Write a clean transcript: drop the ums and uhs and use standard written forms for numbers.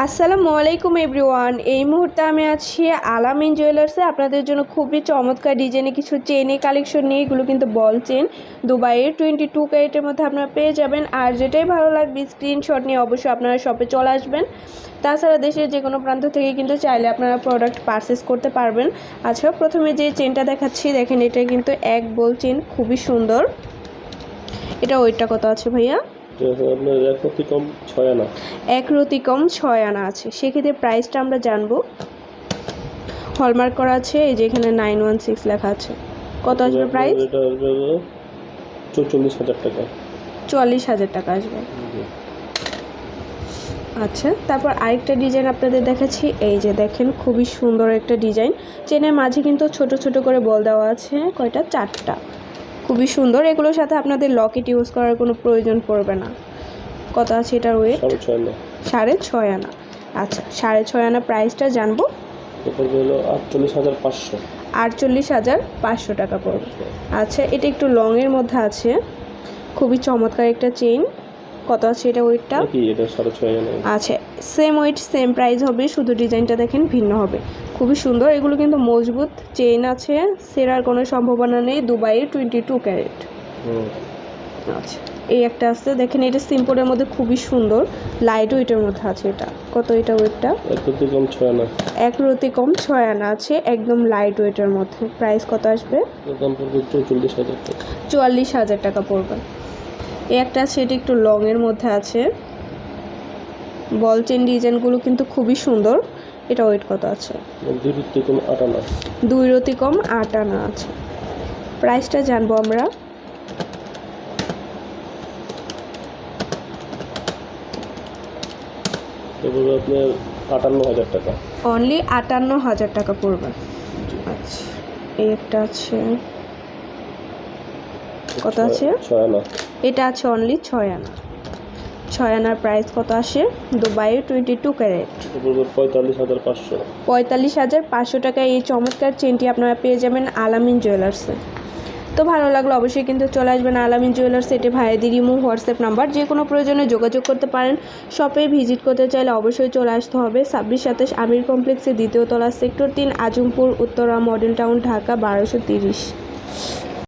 আসসালামু আলাইকুম এভরিওয়ান। এই মুহূর্তে আমি আছি আলামিন জুয়েলার্সে। আপনাদের জন্য খুবই চমৎকার ডিজাইনে কিছু চেনের কালেকশন নিয়ে, এগুলো কিন্তু বল চেন দুবাইয়ের 22 ক্যারেটের মধ্যে আপনারা পেয়ে যাবেন। আর যেটাই ভালো লাগবে স্ক্রিনশট নিয়ে অবশ্যই আপনারা শপে চলে আসবেন। তাছাড়া দেশের যে কোনো প্রান্ত থেকে কিন্তু চাইলে আপনারা প্রোডাক্ট পারচেস করতে পারবেন। আচ্ছা, প্রথমে যে চেনটা দেখাচ্ছি দেখেন, এটা কিন্তু এক বল চেন, খুবই সুন্দর। এটা ওইটা কত আছে ভাইয়া? আপনার এক রতি কম 6 আনা। এক রতি কম 6 আনা আছে। সেক্ষেত্রে প্রাইসটা আমরা জানবো। হলমার্ক করা আছে, এই যে এখানে 916 লেখা আছে। কত আসবে প্রাইস? এটা আসবে 44,000 টাকা। 44,000 টাকা আসবে। আচ্ছা, তারপর আরেকটা ডিজাইন আপনাদের দেখাচ্ছি। এই যে দেখেন, খুবই সুন্দর একটা ডিজাইন। চেনের মাঝে কিন্তু ছোট ছোট করে বল দেওয়া আছে। কয়টা? 4টা। খুবই সুন্দর। এগুলোর সাথে আপনাদের লকেট ইউজ করার কোনো প্রয়োজন পড়বে না। কত আছে এটার ওয়েট? 6.5 আনা। আচ্ছা, 6.5 আনা প্রাইসটা জানবো। হলো 48,500। 48,500 টাকা পড়বে। আচ্ছা, এটা একটু লংয়ের মধ্যে আছে, খুবই চমৎকার একটা চেইন। কত আছে এটা ওয়েটটা? এটা 6.5 আনা। আচ্ছা, সেম ওয়েট সেম প্রাইস হবে, শুধু ডিজাইনটা দেখেন ভিন্ন হবে। খুবই সুন্দর। এগুলো কিন্তু মজবুত চেইন আছে, সেরার কোনো সম্ভাবনা নেই। দুবাইয়ের 22 ক্যারেট। আচ্ছা, এই একটা আছে দেখেন, এটা সিম্পলের মধ্যে খুবই সুন্দর, লাইট ওয়েটের মধ্যে আছে। এটা কত? এটা ওয়েটটা এক রতি কম 6 আনা। এক রতি কম 6 আনা আছে, একদম লাইট ওয়েটের মধ্যে। প্রাইস কত আসবে? দাম পড়বে 44,000 টাকা। 44,000 টাকা পড়বে। এই একটা আছে, এটা একটু লংয়ের মধ্যে আছে। বল চেন ডিজাইনগুলো কিন্তু খুবই সুন্দর। এটা ওয়েট কত আছে? 2 রতি কম 8 আনা। 2 রতি কম 8 আনা আছে। প্রাইসটা জানবো আমরা। এগুলো আপনার 58,000 টাকা। অনলি 58,000 টাকা পড়বে। আচ্ছা, এই একটা আছে। কত আছে? 6 আনা। এটা আছে অনলি 6 আনা। 6 আনার প্রাইস কত আসে? দুবাইয়ের 22 ক্যারেট। 45,500। 45,500 টাকায় এই চমৎকার চেনটি আপনারা পেয়ে যাবেন আলামিন জুয়েলার্সে। তো ভালো লাগলো অবশ্যই কিন্তু চলে আসবেন আলামিন জুয়েলার্স। এটি ভাইয়াদের ইমো হোয়াটসঅ্যাপ নাম্বার, যে কোনো প্রয়োজনে যোগাযোগ করতে পারেন। শপে ভিজিট করতে চাইলে অবশ্যই চলে আসতে হবে 2627 আমির কমপ্লেক্সে, দ্বিতীয় তলা, sector 3, Azampur, Uttara model town, Dhaka 1230।